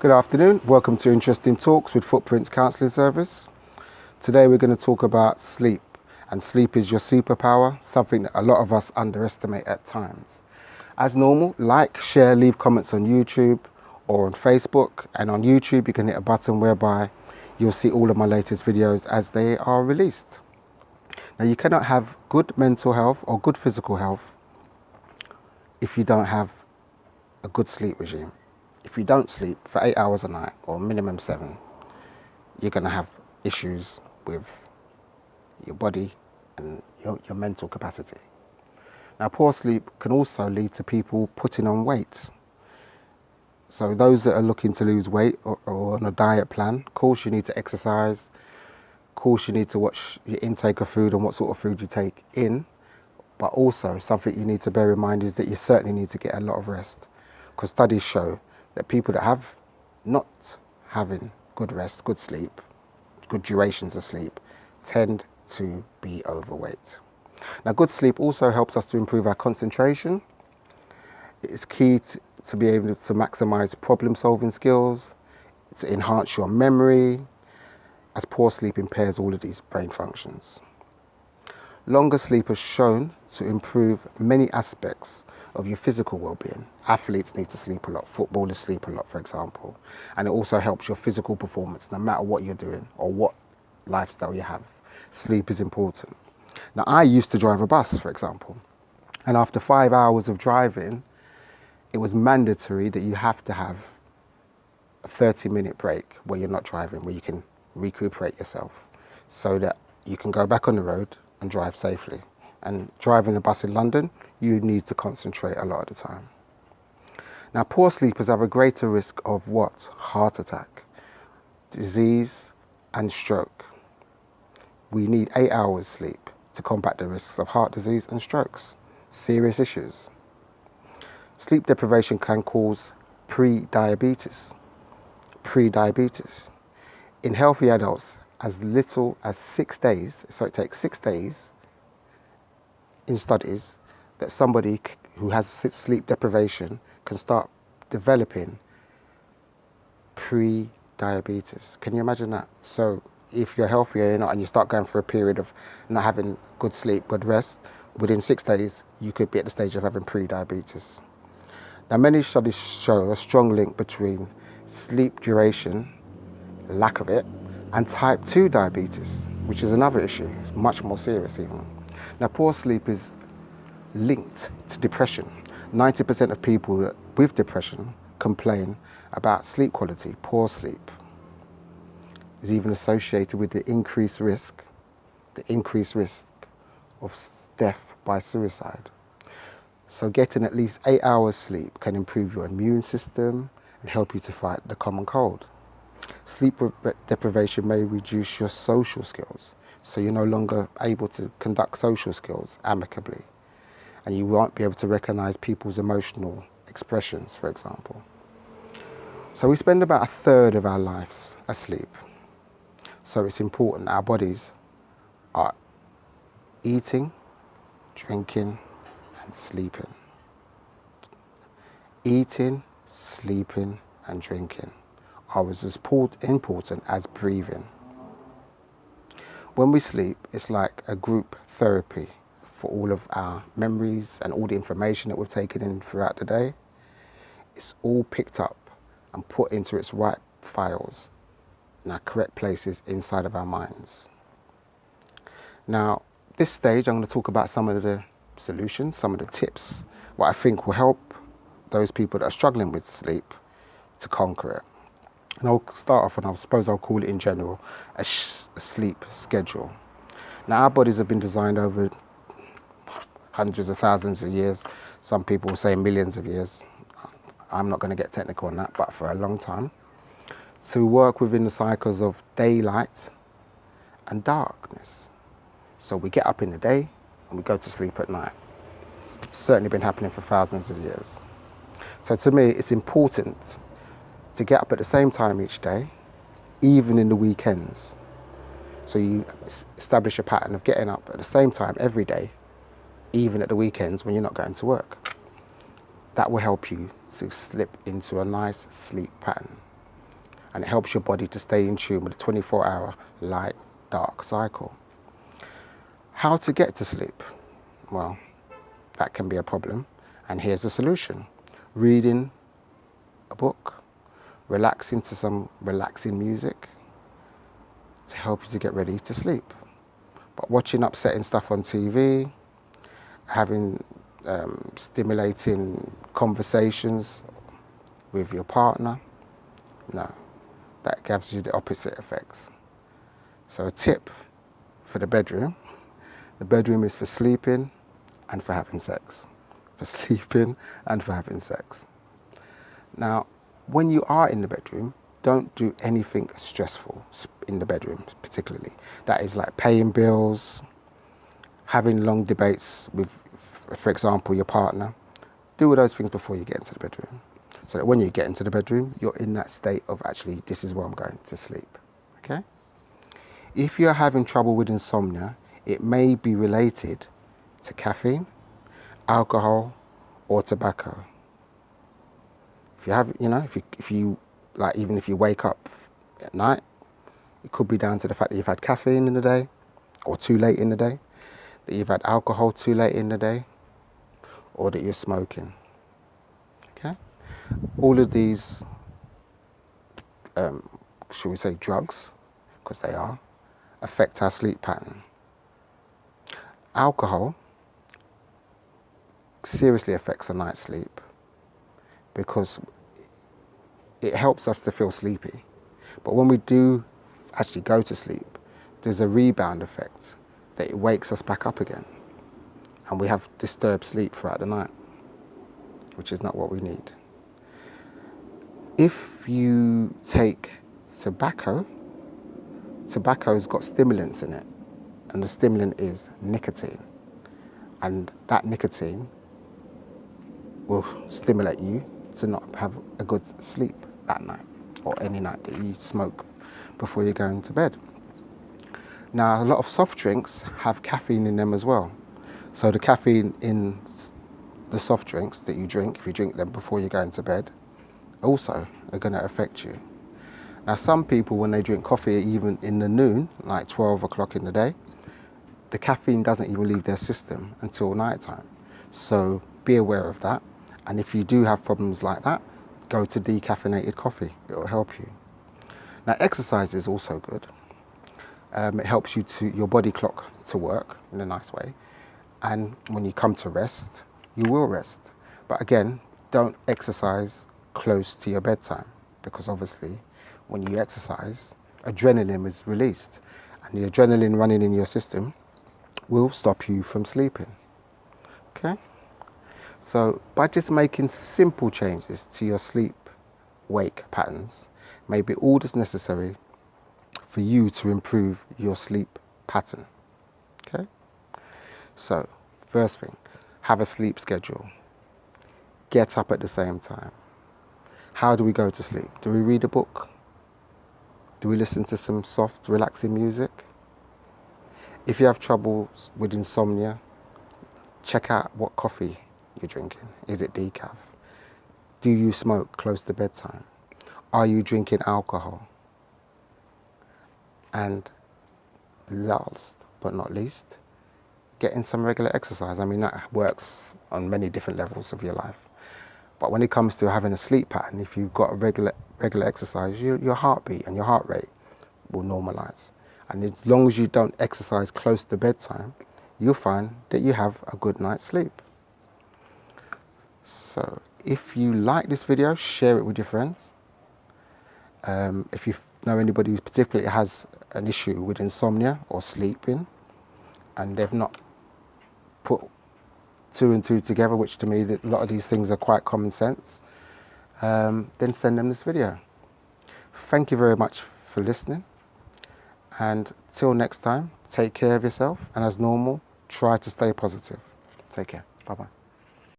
Good afternoon, welcome to Interesting Talks with Footprints Counselling Service. Today we're going to talk about sleep, and sleep is your superpower, something that a lot of us underestimate at times. As normal, like, share, leave comments on YouTube or on Facebook, and on YouTube you can hit a button whereby you'll see all of my latest videos as they are released. Now, you cannot have good mental health or good physical health if you don't have a good sleep regime. If you don't sleep for 8 hours a night, or minimum 7, you're going to have issues with your body and your mental capacity. Now, poor sleep can also lead to people putting on weight. So those that are looking to lose weight or on a diet plan, of course you need to exercise, of course you need to watch your intake of food and what sort of food you take in, but also something you need to bear in mind is that you certainly need to get a lot of rest, because studies show that people that have not having good rest, good sleep, good durations of sleep, tend to be overweight. Now, good sleep also helps us to improve our concentration. It's key to be able to maximize problem-solving skills, to enhance your memory, as poor sleep impairs all of these brain functions. Longer sleep is shown to improve many aspects of your physical well-being. Athletes need to sleep a lot, footballers sleep a lot, for example, and it also helps your physical performance no matter what you're doing or what lifestyle you have. Sleep is important. Now, I used to drive a bus, for example, and after 5 hours of driving, it was mandatory that you have to have a 30-minute break where you're not driving, where you can recuperate yourself so that you can go back on the road and drive safely. And driving a bus in London, you need to concentrate a lot of the time. Now, poor sleepers have a greater risk of what? Heart attack, disease and stroke. We need 8 hours sleep to combat the risks of heart disease and strokes, serious issues. Sleep deprivation can cause pre-diabetes. In healthy adults, as little as 6 days, so it takes 6 days in studies that somebody who has sleep deprivation can start developing pre-diabetes. Can you imagine that? So if you're healthy or you're not, and you start going for a period of not having good sleep, good rest, within 6 days, you could be at the stage of having pre-diabetes. Now, many studies show a strong link between sleep duration, lack of it, and type 2 diabetes, which is another issue. It's much more serious even. Now, poor sleep is linked to depression. 90% of people with depression complain about sleep quality. Poor sleep is even associated with the increased risk of death by suicide. So getting at least 8 hours sleep can improve your immune system and help you to fight the common cold. Sleep deprivation may reduce your social skills, so you're no longer able to conduct social skills amicably, and you won't be able to recognize people's emotional expressions, for example. So we spend about 1/3 of our lives asleep. So it's important our bodies are eating, drinking, and sleeping. Eating, sleeping, and drinking are as important as breathing. When we sleep, it's like a group therapy for all of our memories and all the information that we've taken in throughout the day. It's all picked up and put into its right files in our correct places inside of our minds. Now, this stage, I'm going to talk about some of the solutions, some of the tips, what I think will help those people that are struggling with sleep to conquer it. And I'll start off, and I suppose I'll call it in general, a sleep schedule. Now, our bodies have been designed over hundreds of thousands of years. Some people will say millions of years. I'm not going to get technical on that, but for a long time, to work within the cycles of daylight and darkness. So we get up in the day and we go to sleep at night. It's certainly been happening for thousands of years. So to me, it's important to get up at the same time each day, even in the weekends. So you establish a pattern of getting up at the same time every day, even at the weekends when you're not going to work. That will help you to slip into a nice sleep pattern. and it helps your body to stay in tune with the 24-hour light-dark cycle. How to get to sleep? Well, that can be a problem, and here's a solution. Reading a book, relaxing to some relaxing music to help you to get ready to sleep. But watching upsetting stuff on TV, having stimulating conversations with your partner, no, that gives you the opposite effects. So a tip for the bedroom is for sleeping and for having sex. For sleeping and for having sex. Now, when you are in the bedroom, don't do anything stressful in the bedroom particularly. That is like paying bills, having long debates with, for example, your partner. Do all those things before you get into the bedroom, so that when you get into the bedroom, you're in that state of actually, this is where I'm going to sleep, okay? If you're having trouble with insomnia, it may be related to caffeine, alcohol, or tobacco. If you have, if you like, even if you wake up at night, it could be down to the fact that you've had caffeine in the day, or too late in the day, that you've had alcohol too late in the day, or that you're smoking. Okay? All of these, should we say drugs, because they are, affect our sleep pattern. Alcohol seriously affects a night's sleep because it helps us to feel sleepy. But when we do actually go to sleep, there's a rebound effect that it wakes us back up again. And we have disturbed sleep throughout the night, which is not what we need. If you take tobacco's got stimulants in it, and the stimulant is nicotine. And that nicotine will stimulate you to not have a good sleep that night, or any night that you smoke before you're going to bed. Now, a lot of soft drinks have caffeine in them as well. So the caffeine in the soft drinks that you drink, if you drink them before you're going to bed, also are going to affect you. Now, some people, when they drink coffee even in the noon, like 12 o'clock in the day, the caffeine doesn't even leave their system until nighttime. So be aware of that. And if you do have problems like that, go to decaffeinated coffee. It will help you. Now, exercise is also good. It helps your body clock to work in a nice way. And when you come to rest, you will rest. But again, don't exercise close to your bedtime, because obviously when you exercise, adrenaline is released. And the adrenaline running in your system will stop you from sleeping. Okay? So by just making simple changes to your sleep-wake patterns may be all that's necessary for you to improve your sleep pattern. Okay? So, first thing, have a sleep schedule. Get up at the same time. How do we go to sleep? Do we read a book? Do we listen to some soft, relaxing music? If you have troubles with insomnia, check out what coffee you're drinking. Is it decaf? Do you smoke close to bedtime? Are you drinking alcohol? And last but not least, getting some regular exercise. I mean, that works on many different levels of your life. But when it comes to having a sleep pattern, if you've got a regular exercise, your heartbeat and your heart rate will normalize. And as long as you don't exercise close to bedtime, you'll find that you have a good night's sleep. So if you like this video, share it with your friends. If you know anybody who particularly has an issue with insomnia or sleeping, and they've not put two and two together, which to me, that a lot of these things are quite common sense, then send them this video. Thank you very much for listening. And till next time, take care of yourself. And as normal, try to stay positive. Take care. Bye-bye.